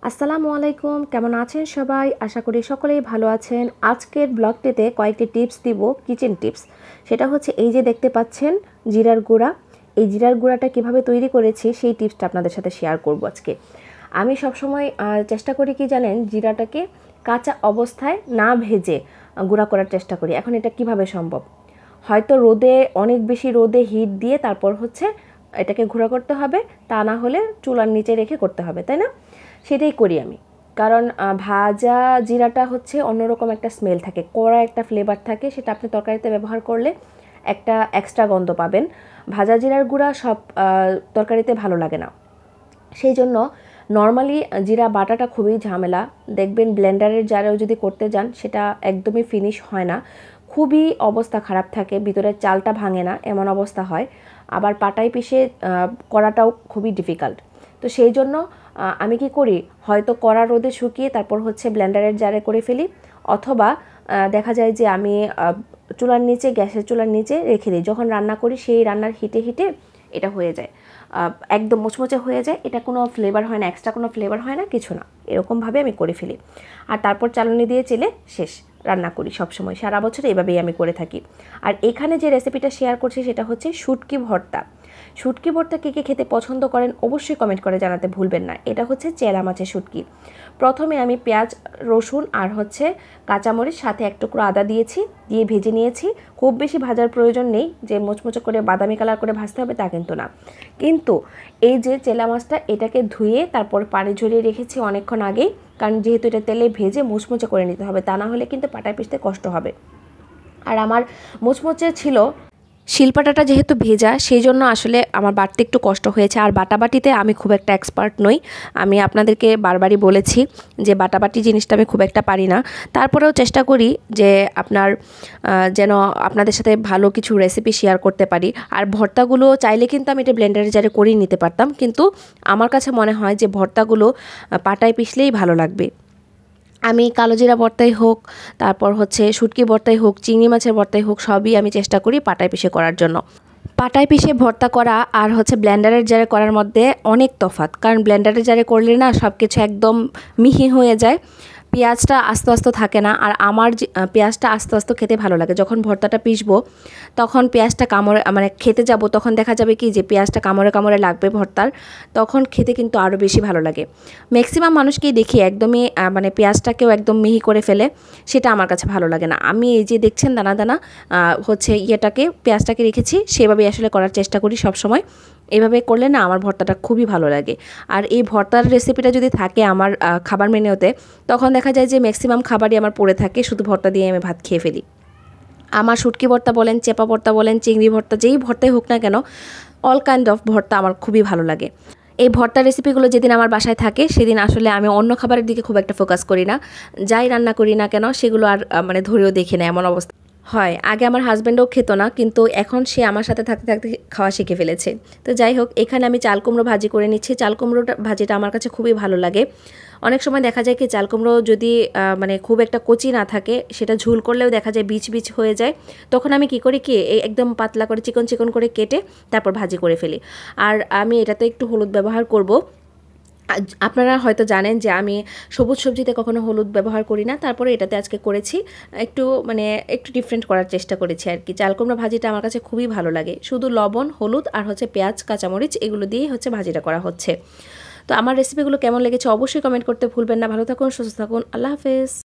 আসসালামু আলাইকুম, কেমন আছেন সবাই? আশা করি সকলেই ভালো আছেন। আজকের ব্লগটিতে কয়েকটি টিপস দিব, কিচেন টিপস। সেটা হচ্ছে এই যে দেখতে পাচ্ছেন জিরার গুঁড়া। এই জিরার গুঁড়াটা কিভাবে তৈরি করেছি সেই টিপসটা আপনাদের সাথে শেয়ার করব আজকে। আমি সবসময় চেষ্টা করি কি জানেন, জিরাটাকে কাঁচা অবস্থায় না ভেজে গুঁড়া করার চেষ্টা করি। এখন এটা কিভাবে সম্ভব? হয়তো রোদে, অনেক বেশি রোদে হিট দিয়ে তারপর হচ্ছে এটাকে গুঁড়া করতে হবে, তা না হলে চুলার নিচে রেখে করতে হবে, তাই না? সেটাই করি আমি। কারণ ভাজা জিরাটা হচ্ছে অন্যরকম একটা স্মেল থাকে, কড়া একটা ফ্লেভার থাকে, সেটা আপনি তরকারিতে ব্যবহার করলে একটা এক্সট্রা গন্ধ পাবেন। ভাজা জিরার গুঁড়া সব তরকারিতে ভালো লাগে না। সেই জন্য নর্মালি জিরা বাটাটা খুবই ঝামেলা। দেখবেন ব্লেন্ডারের জারেও যদি করতে যান সেটা একদমই ফিনিশ হয় না, খুবই অবস্থা খারাপ থাকে, ভিতরের চালটা ভাঙে না, এমন অবস্থা হয়। আবার পাটায় পিষে করাটাও খুবই ডিফিকাল্ট। তো সেই জন্য আমি কি করি, হয়তো কড়া রোদে শুকিয়ে তারপর হচ্ছে ব্লেন্ডারের জারে করে ফেলি, অথবা দেখা যায় যে আমি চুলার নিচে, গ্যাসের চুলার নিচে রেখে দিই। যখন রান্না করি সেই রান্নার হিটে হিটে এটা হয়ে যায়, একদম মুচমুচে হয়ে যায়। এটা কোনো ফ্লেভার হয় না, এক্সট্রা কোনো ফ্লেভার হয় না, কিছু না। এরকমভাবে আমি করে ফেলি। আর তারপর চালনি দিয়ে চেলে শেষ রান্না করি সবসময়, সারা বছর এভাবেই আমি করে থাকি। আর এখানে যে রেসিপিটা শেয়ার করছি সেটা হচ্ছে শুটকি ভর্তা। শুটকি ভর্তা কে কে খেতে পছন্দ করেন অবশ্যই কমেন্ট করে জানাতে ভুলবেন না। এটা হচ্ছে চেলা মাছের শুটকি। প্রথমে আমি পেঁয়াজ, রসুন আর হচ্ছে কাঁচামরিচ, সাথে এক টুকরো আদা দিয়েছি, দিয়ে ভেজে নিয়েছি। খুব বেশি ভাজার প্রয়োজন নেই, যে মুচমুচে করে বাদামি কালার করে ভাজতে হবে তা কিন্তু না। কিন্তু এই যে চেলা মাছটা, এটাকে ধুয়ে তারপর পানি ঝরিয়ে রেখেছি অনেকক্ষণ আগেই, কারণ যেহেতু এটা তেলে ভেজে মুচমুচে করে নিতে হবে, তা না হলে কিন্তু পাটায় পিষতে কষ্ট হবে। আর আমার মুচমুচে ছিল, শিলপাটাটা যেহেতু ভেজা সেই জন্য আসলে আমার বাটতে একটু কষ্ট হয়েছে। আর বাটাবাটিতে আমি খুব একটা এক্সপার্ট নই, আমি আপনাদেরকে বারবারই বলেছি যে বাটাবাটি জিনিসটা আমি খুব একটা পারি না। তারপরেও চেষ্টা করি যে আপনার যেন আপনাদের সাথে ভালো কিছু রেসিপি শেয়ার করতে পারি। আর ভর্তাগুলো চাইলে কিন্তু আমি এটা ব্লেন্ডারে জারে করেই নিতে পারতাম, কিন্তু আমার কাছে মনে হয় যে ভর্তাগুলো পাটায় পিষলেই ভালো লাগবে। আমি কালো জিরা ভর্তাই হোক, তারপর হচ্ছে শুটকি ভর্তাই হোক, চিংড়ি মাছের ভর্তাই হোক, সবই আমি চেষ্টা করি পাটায় পিষে করার জন্য। পাটায় পিষে ভর্তা করা আর হচ্ছে ব্লেন্ডারের জারে করার মধ্যে অনেক তফাৎ। কারণ ব্লেন্ডারের জারে করলে না সব কিছু একদম মিহি হয়ে যায়, পেঁয়াজটা আস্তে আস্তে থাকে না। আর আমার পেঁয়াজটা আস্তে আস্তে খেতে ভালো লাগে। যখন ভর্তাটা পিষবো তখন পেঁয়াজটা কামড়ে, মানে খেতে যাব তখন দেখা যাবে কি যে পেঁয়াজটা কামড়ে কামড়ে লাগবে ভর্তার, তখন খেতে কিন্তু আরও বেশি ভালো লাগে। ম্যাক্সিমাম মানুষকেই দেখি একদমই মানে পেঁয়াজটাকেও একদম মিহি করে ফেলে, সেটা আমার কাছে ভালো লাগে না। আমি এই যে দেখছেন দানা দানা হচ্ছে পেঁয়াজটাকে রেখেছি, সেভাবেই আসলে করার চেষ্টা করি সব সময়। এভাবে করলে না আমার ভর্তাটা খুবই ভালো লাগে। আর এই ভর্তার রেসিপিটা যদি থাকে আমার খাবার মেনুতে, তখন দেখা যায় যে ম্যাক্সিমাম খাবারই আমার পড়ে থাকে, শুধু ভর্তা দিয়ে আমি ভাত খেয়ে ফেলি। আমার শুটকি ভর্তা বলেন, চেপা ভর্তা বলেন, চিংড়ি ভর্তা, যেই ভর্তাই হোক না কেন, অল কাইন্ড অফ ভর্তা আমার খুবই ভালো লাগে। এই ভর্তার রেসিপিগুলো যেদিন আমার বাসায় থাকে সেদিন আসলে আমি অন্য খাবারের দিকে খুব একটা ফোকাস করি না। যাই রান্না করি না কেন সেগুলো আর মানে ধরেও দেখি না, এমন অবস্থা হয়। আগে আমার হাজব্যান্ডও খেত না, কিন্তু এখন সে আমার সাথে থাকতে থাকতে খাওয়া শিখে ফেলেছে। তো যাই হোক, এখানে আমি চাল কুমড়ো ভাজি করে নিচ্ছি। চাল কুমড়োটা ভাজিটা আমার কাছে খুবই ভালো লাগে। অনেক সময় দেখা যায় কি চাল কুমড়ো যদি মানে খুব একটা কচি না থাকে, সেটা ঝুল করলেও দেখা যায় বিচ বিচ হয়ে যায়। তখন আমি কি করি কি, একদম পাতলা করে চিকন চিকন করে কেটে তারপর ভাজি করে ফেলি। আর আমি এটাতে একটু হলুদ ব্যবহার করব। আপনারা হয়তো জানেন যে আমি সবুজ সবজিতে কখনো হলুদ ব্যবহার করি না, তারপরে এটাতে আজকে করেছি। একটু মানে একটু ডিফারেন্ট করার চেষ্টা করেছি আর কি। চাল কুমড়া ভাজিটা আমার কাছে খুবই ভালো লাগে, শুধু লবণ, হলুদ আর হচ্ছে পেঁয়াজ, কাঁচামরিচ, এগুলো দিয়েই হচ্ছে ভাজিটা করা হচ্ছে। তো আমার রেসিপিগুলো কেমন লেগেছে অবশ্যই কমেন্ট করতে ভুলবেন না। ভালো থাকুন, সুস্থ থাকুন, আল্লাহ হাফেজ।